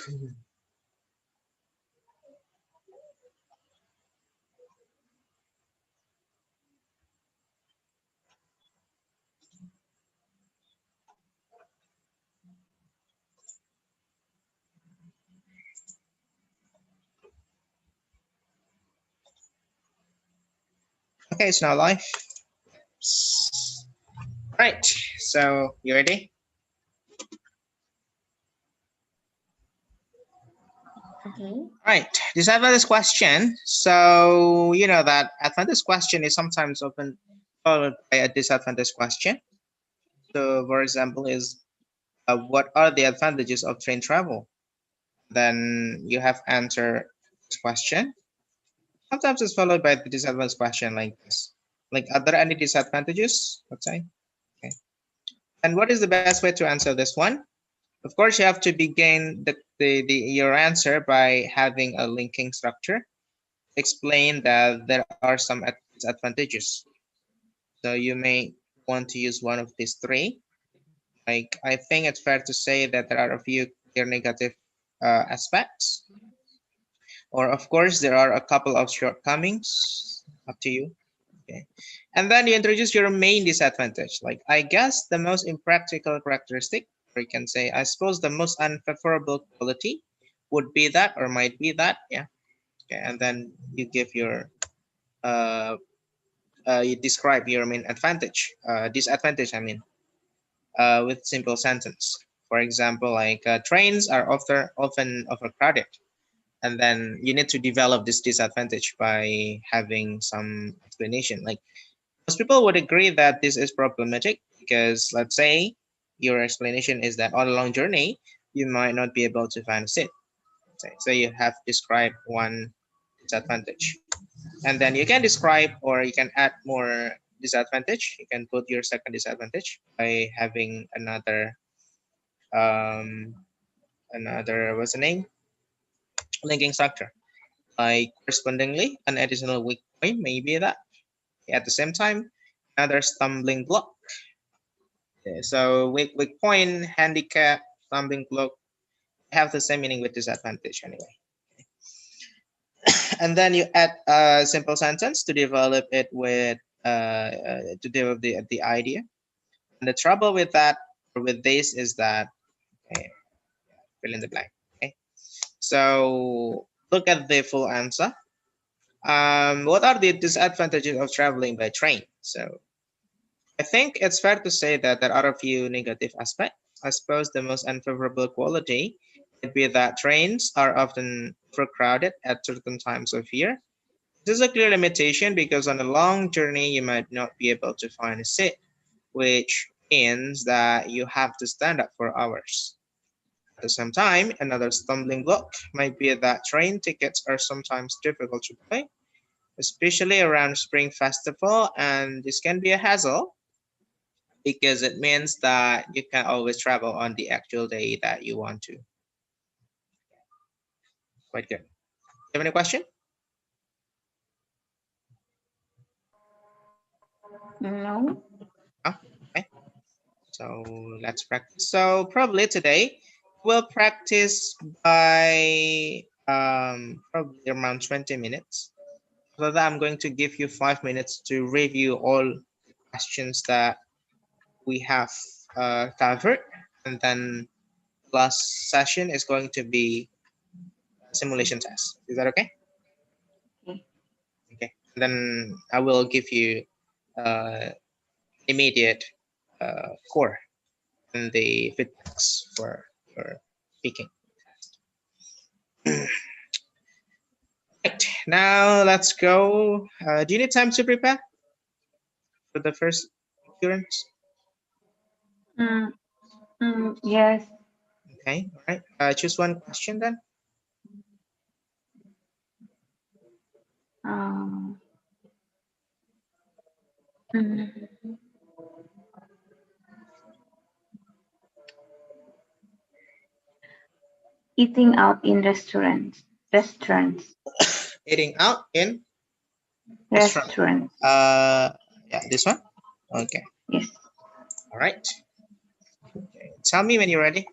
Okay, it's now live. Right, so you ready? Okay. Right, this advantage question. So you know that advantage question is sometimes often followed by a disadvantage question. So for example is what are the advantages of train travel? Then you have answer this question. Sometimes it's followed by the disadvantage question like this. Like, are there any disadvantages? Let's say. Okay. And what is the best way to answer this one? Of course, you have to begin your answer by having a linking structure. Explain that there are some disadvantages. So you may want to use one of these three. Like, I think it's fair to say that there are a few clear negative aspects. Or of course, there are a couple of shortcomings, up to you. Okay. And then you introduce your main disadvantage. Like, I guess the most impractical characteristic, or you can say, I suppose the most unfavorable quality would be that, or might be that. Yeah. Okay. And then you give your, you describe your main advantage, disadvantage, I mean, with simple sentence. For example, like trains are often overcrowded. And then you need to develop this disadvantage by having some explanation. Like, most people would agree that this is problematic because, let's say, your explanation is that on a long journey, you might not be able to find a seat. So you have described one disadvantage. And then you can describe, or you can add more disadvantage. You can put your second disadvantage by having another, what's the name? Linking structure. Like, correspondingly, an additional weak point may be that. At the same time, another stumbling block. Okay, so weak point, handicap, stumbling block have the same meaning with disadvantage anyway. And then you add a simple sentence to develop it with to develop the idea. And the trouble with that, or with this, is that, okay, fill in the blank. Okay, so look at the full answer. What are the disadvantages of traveling by train? So I think it's fair to say that there are a few negative aspects. I suppose the most unfavorable quality would be that trains are often overcrowded at certain times of year. This is a clear limitation because on a long journey, you might not be able to find a seat, which means that you have to stand up for hours. At the same time, another stumbling block might be that train tickets are sometimes difficult to buy, especially around Spring Festival, and this can be a hassle because it means that you can always travel on the actual day that you want to. Quite good. You have any question? No. Oh, okay. So let's practice. So probably today we'll practice by probably around 20 minutes. So that I'm going to give you 5 minutes to review all questions that we have covered, and then last session is going to be a simulation test. Is that okay? Okay. Okay. And then I will give you immediate score and the feedbacks for speaking. Right, now let's go. Do you need time to prepare for the first occurrence? Yes. Okay, all right. Choose one question then. Eating out in restaurants. Eating out in restaurant. Yeah, this one. Okay. Yes. All right. Okay. Tell me when you're ready.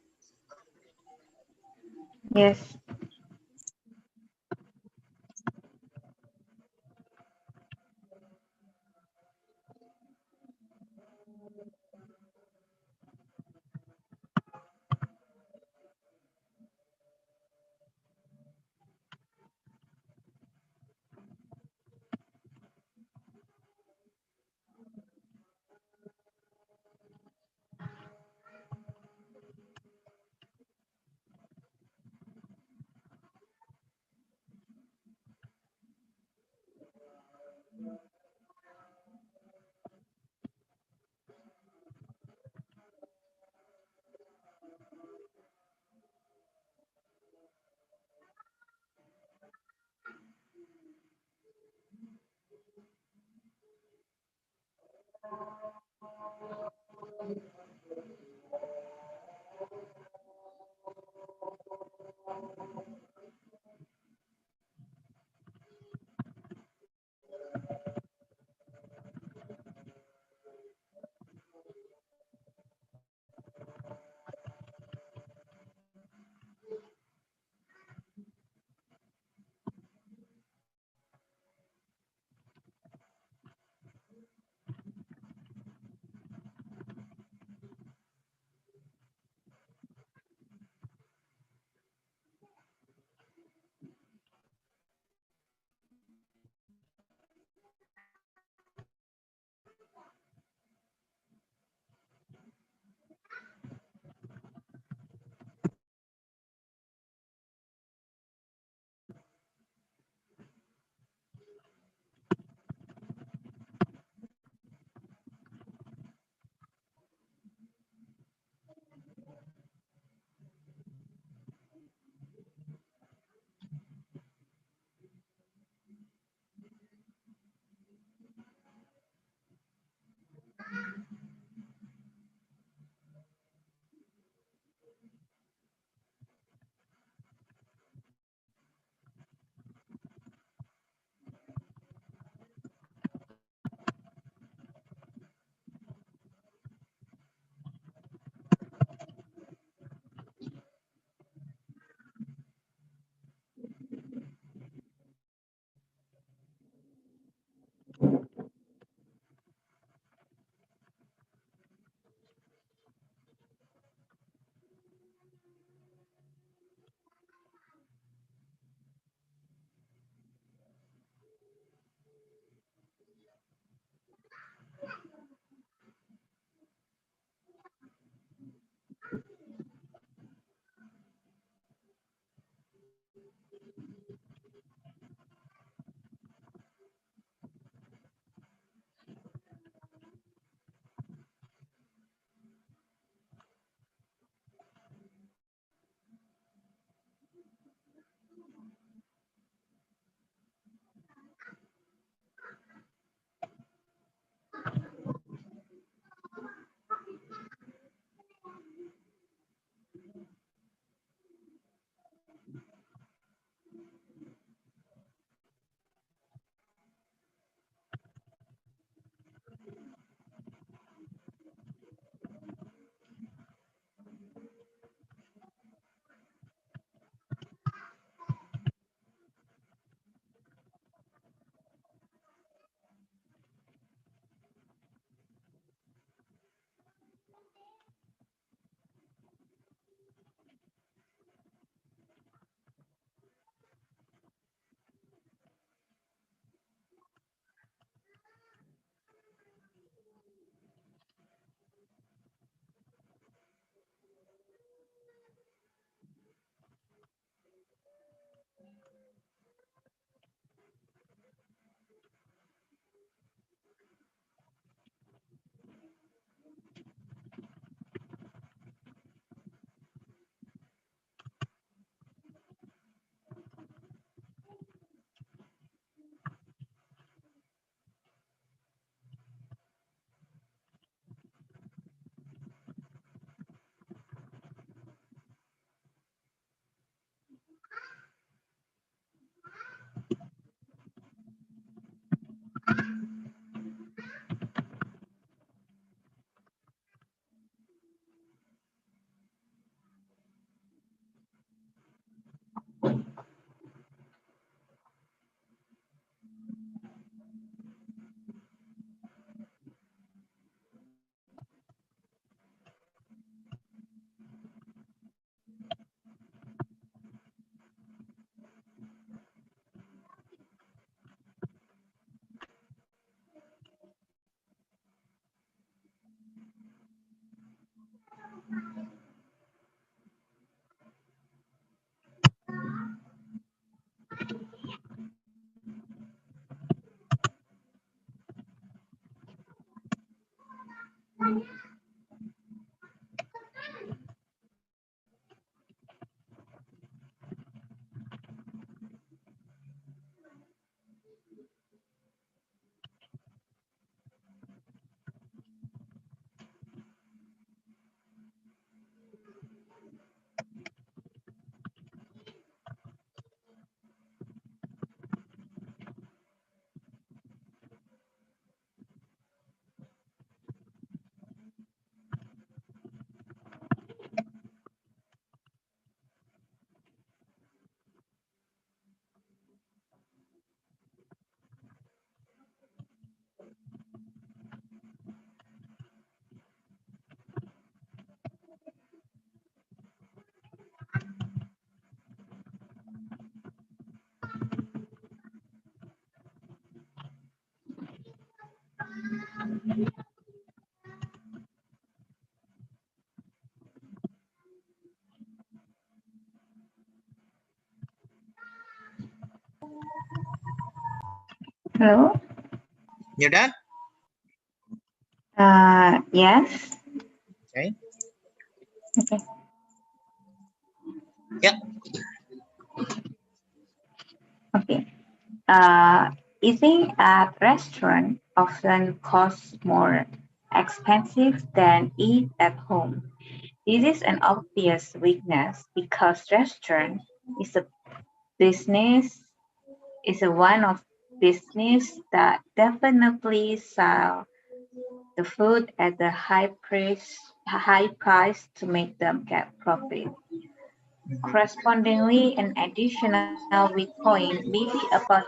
Yes. Hello? You're done? Yes. Okay. Okay. Yeah. Okay. Eating at restaurant often costs more expensive than eat at home. This is an obvious weakness because restaurant is a business is a one of business that definitely sell the food at the high price to make them get profit. Correspondingly, an additional weak point may be about the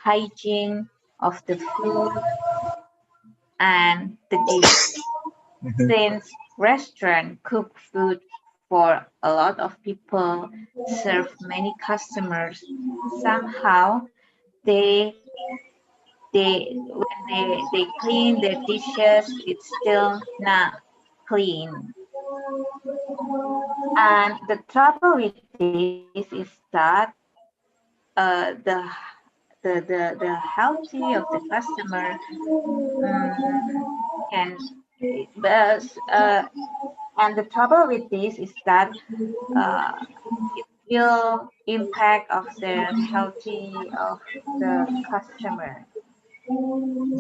hygiene of the food and the dish. Mhm. Since restaurants cook food for a lot of people, serve many customers, somehow they when they clean their dishes, it's still not clean. And the trouble with this is that the the healthy of the customer can but and the trouble with this is that uh, it will impact of the healthy of the customer.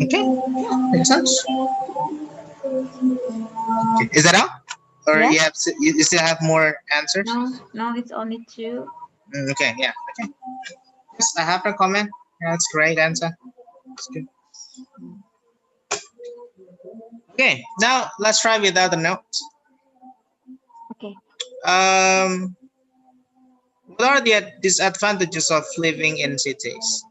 Okay. Yeah, makes sense. Okay. Is that all? Or Yes. you still have more answers? No, it's only two. Okay. Yeah. Okay. Yes, I have a comment. Yeah, that's great answer. That's good. Okay. Now let's try without the notes. Okay. Um, what are the disadvantages of living in cities?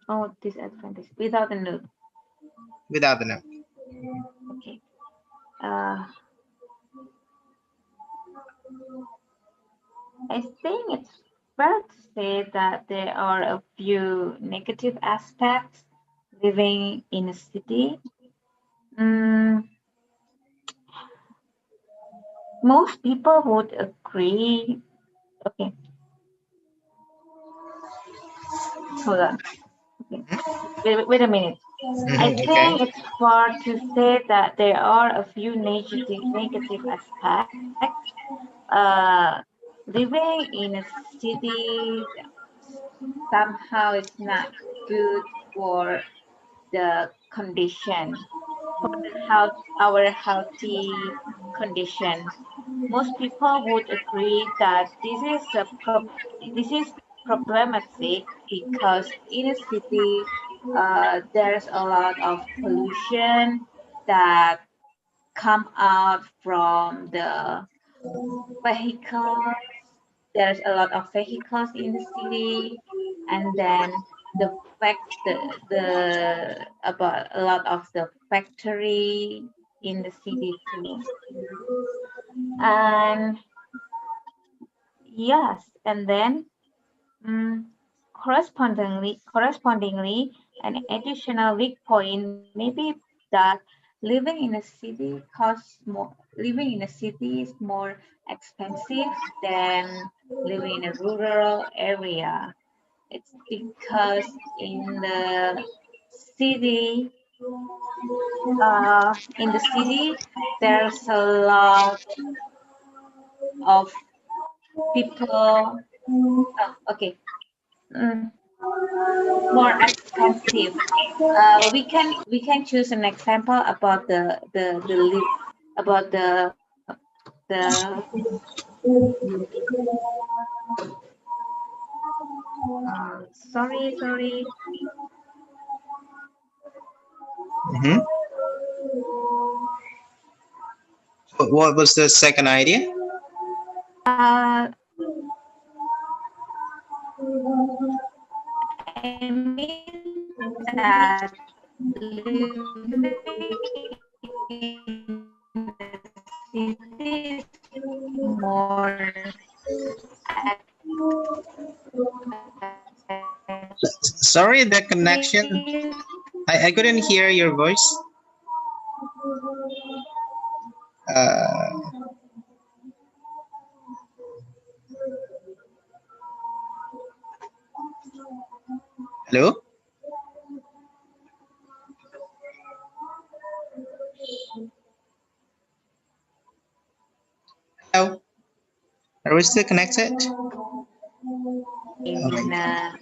Oh, disadvantage without a note. Without the note. Okay. Uh, I think it's fair to say that there are a few negative aspects living in a city. Mm, most people would agree. Okay, hold on. Okay, wait a minute. I Mhm, okay. think it's fair to say that there are a few negative aspects. Uh, living in a city somehow it's not good for the condition for the health our healthy condition. Most people would agree that this is problematic because in a city there's a lot of pollution that come out from the vehicles. There's a lot of vehicles in the city, and then the about a lot of the factory in the city too. And yes, and then mm, correspondingly, an additional weak point may be that living in a city costs more. Living in a city is more expensive than living in a rural area. It's because in the city In the city, there's a lot of people. Oh, okay. Mm, more expensive. We can choose an example about about the sorry. Mm-hmm. What was the second idea? I mean that living in the city is more Sorry, the connection. I couldn't hear your voice. Uh, Hello? Hello? Are we still connected? in a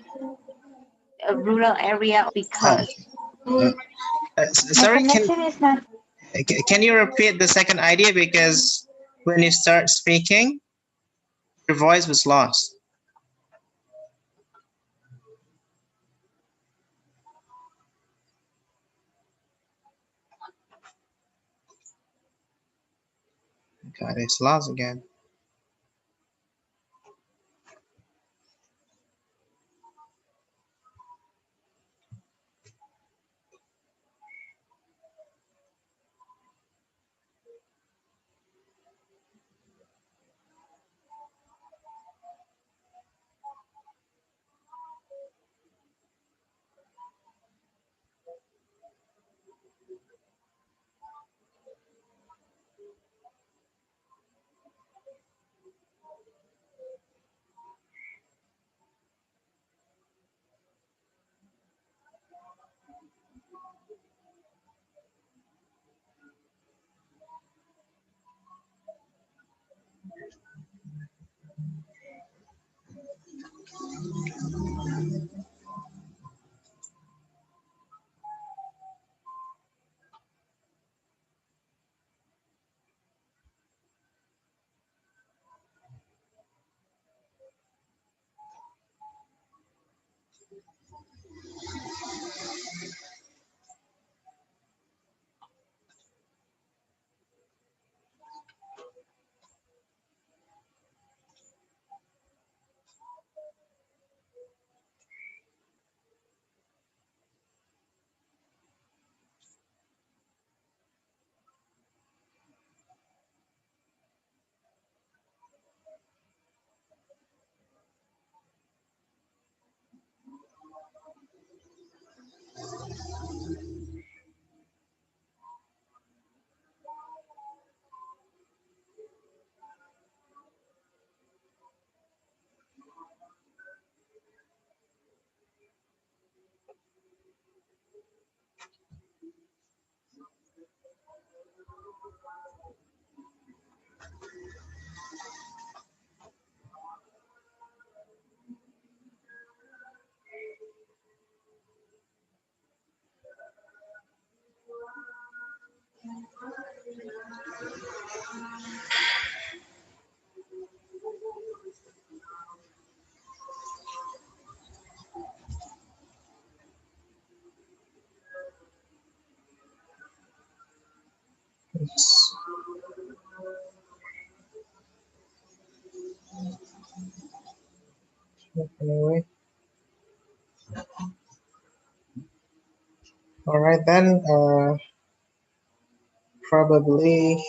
rural area Oh, because my sorry, connection is not. can you repeat the second idea? Because when you start speaking, your voice was lost. God, it's lost again. Oops. Anyway, all right then. Probably